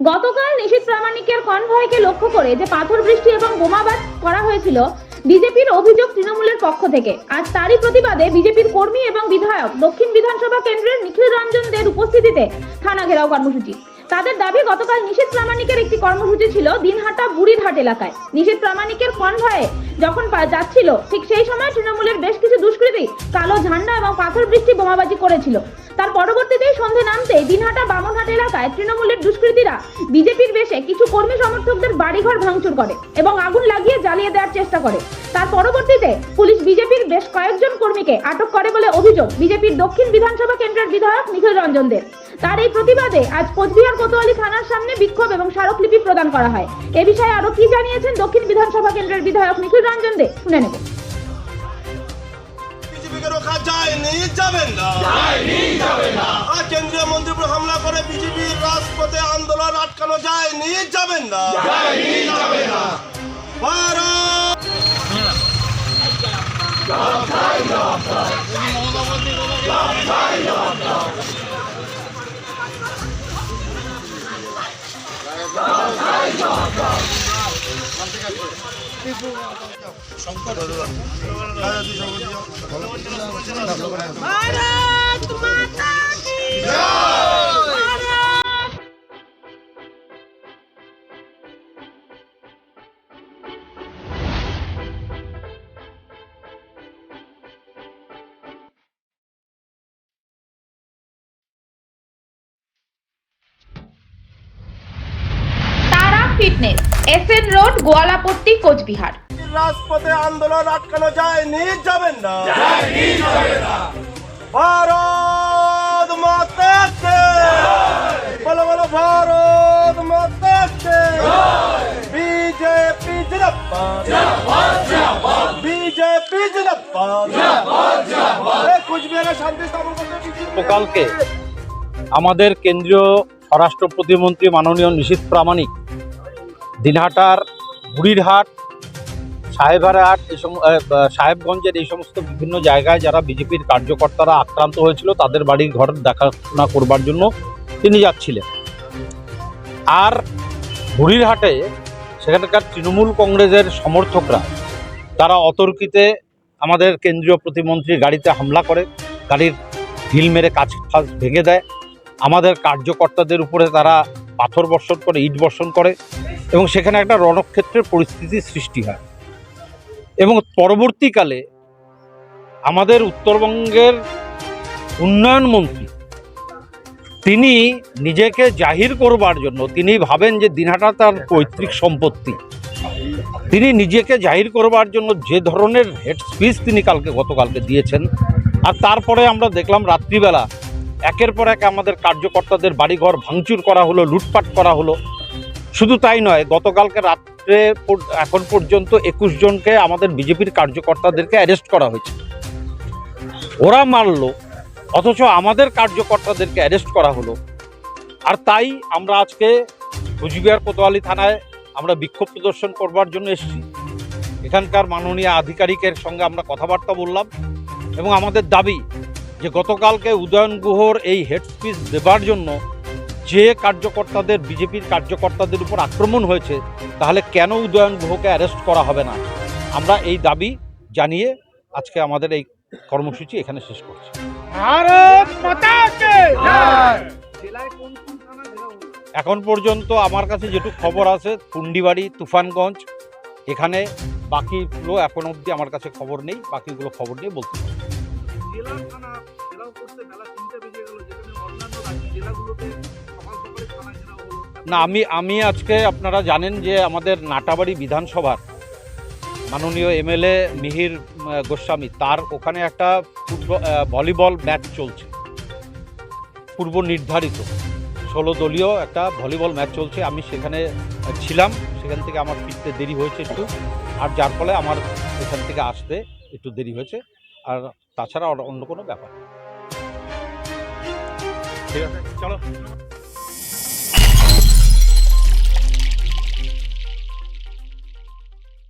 গতকাল নিশীথ প্রামাণিকের কনভয়কে লক্ষ্য করে যে পাথর বৃষ্টি এবং বোমাবাজ করা হয়েছিল বিজেপির অভিযোগ তৃণমূলের পক্ষ থেকে। আজ তারই প্রতিবাদে বিজেপির কর্মী এবং বিধায়ক দক্ষিণ বিধানসভা কেন্দ্রের নিখিল রঞ্জন দের উপস্থিতিতে থানা ঘেরাও কর্মসূচি। তাদের দাবি, গতকাল নিশীথ প্রামাণিকের একটি কর্মসূচি ছিল দিনহাটা বুড়িরহাট এলাকায়। নিশীথ প্রামাণিকের কনভয়ে যখন যাচ্ছিল ঠিক সেই সময় তৃণমূলের বেশ কিছু দুষ্কৃতী কালো ঝান্ডা এবং পাথর বৃষ্টি বোমাবাজি করেছিল। তার পরবর্তীতেই সন্ধে নামতেই দিনহাটা বামনহাট এলাকায় তৃণমূলের দুষ্কৃতীরা বিজেপির বেশে কিছু কর্মী সমর্থকদের বাড়িঘর ভাঙচুর করে এবং আগুন লাগিয়ে জ্বালিয়ে দেওয়ার চেষ্টা করে। তার পরবর্তীতে পুলিশ বিজেপির বেশ কয়েকজন কর্মীকে আটক করে বলে অভিযোগ বিজেপির দক্ষিণ বিধানসভা কেন্দ্রের বিধায়ক নিখিল রঞ্জন দের। তার এই প্রতিবাদে আজ কোচবিহার কোতোয়ালি থানার সামনে বিক্ষোভ এবং স্মারকলিপি প্রদান করা হয়। এ বিষয়ে আরো কি জানিয়েছেন দক্ষিণ বিধানসভা কেন্দ্রের বিধায়ক নিখিল রঞ্জন দে, শুনে নেব। কেন্দ্রীয় মন্ত্রীর উপর হামলা করে বিজেপির রাজপথে আন্দোলন আটকানো যায়নি, যাবেন না। Fitness, SN road, Goalapatti, Coochbehar. রাজপথে আন্দোলন আটকানো যায়নি, যাবেন না। ভারত মাতা কে বলো, বলো ভারত মাতা কে। বিজেপি জিন্দাবাদ, বিজেপি জিন্দাবাদ। কোচবিহারে শান্তি স্থাপন করতে গতকালকে আমাদের কেন্দ্রীয় স্বরাষ্ট্র প্রতিমন্ত্রী মাননীয় নিশীথ প্রামাণিক দিনহাটার বুড়িরহাট, সাহেবহাট, সাহেবগঞ্জের এই সমস্ত বিভিন্ন জায়গায় যারা বিজেপির কার্যকর্তারা আক্রান্ত হয়েছিল তাদের বাড়ির ঘর দেখাশোনা করবার জন্য তিনি যাচ্ছিলেন। আর বুড়িরহাটে সেখানকার তৃণমূল কংগ্রেসের সমর্থকরা তারা অতর্কিতে আমাদের কেন্দ্রীয় প্রতিমন্ত্রীর গাড়িতে হামলা করে, গাড়ির ঢিল মেরে কাঁচ ফাঁস ভেঙে দেয়। আমাদের কার্যকর্তাদের উপরে তারা পাথর বর্ষণ করে, ইট বর্ষণ করে এবং সেখানে একটা রণক্ষেত্রের পরিস্থিতির সৃষ্টি হয়। এবং পরবর্তীকালে আমাদের উত্তরবঙ্গের উন্নয়ন মন্ত্রী তিনি নিজেকে জাহির করবার জন্য, তিনি ভাবেন যে দিনহাটা তার পৈতৃক সম্পত্তি, তিনি নিজেকে জাহির করবার জন্য যে ধরনের হেড স্পিচ তিনি গতকালকে দিয়েছেন। আর তারপরে আমরা দেখলাম রাত্রিবেলা একের পর এক আমাদের কার্যকর্তাদের বাড়িঘর ভাঙচুর করা হলো, লুটপাট করা হলো। শুধু তাই নয়, গতকালকে রাত্রে এখন পর্যন্ত 21 জনকে আমাদের বিজেপির কার্যকর্তাদেরকে অ্যারেস্ট করা হয়েছে। ওরা মারলো অথচ আমাদের কার্যকর্তাদেরকে অ্যারেস্ট করা হলো। আর তাই আমরা আজকে কোচবিহার কোতোয়ালি থানায় আমরা বিক্ষোভ প্রদর্শন করবার জন্য এসেছি। এখানকার মাননীয় আধিকারিকের সঙ্গে আমরা কথাবার্তা বললাম এবং আমাদের দাবি যে গতকালকে উদয়ন গুহর এই হেড স্পিচ দেবার জন্য যে কার্যকর্তাদের, বিজেপির কার্যকর্তাদের উপর আক্রমণ হয়েছে, তাহলে কেন উদয়ন গুহকে অ্যারেস্ট করা হবে না? আমরা এই দাবি জানিয়ে আজকে আমাদের এই কর্মসূচি এখানে শেষ করছি। এখন পর্যন্ত আমার কাছে যেটুকু খবর আছে, পুন্ডিবাড়ি, তুফানগঞ্জ, এখানে বাকিগুলো এখন অবধি আমার কাছে খবর নেই। বাকিগুলো খবর নিয়ে বলতে পারি। না, আমি আজকে আপনারা জানেন যে আমাদের নাটাবাড়ি বিধানসভার মাননীয় এমএলএ মিহির গোস্বামী, তার ওখানে একটা ভলিবল ম্যাচ চলছে, পূর্ব নির্ধারিত 16 দলীয় একটা ভলিবল ম্যাচ চলছে। আমি সেখানে ছিলাম, সেখান থেকে আমার ফিরতে দেরি হয়েছে একটু, আর যার ফলে আমার এখান থেকে আসতে একটু দেরি হয়েছে। আর তাছাড়া অন্য কোনো ব্যাপার। ঠিক আছে, চলো।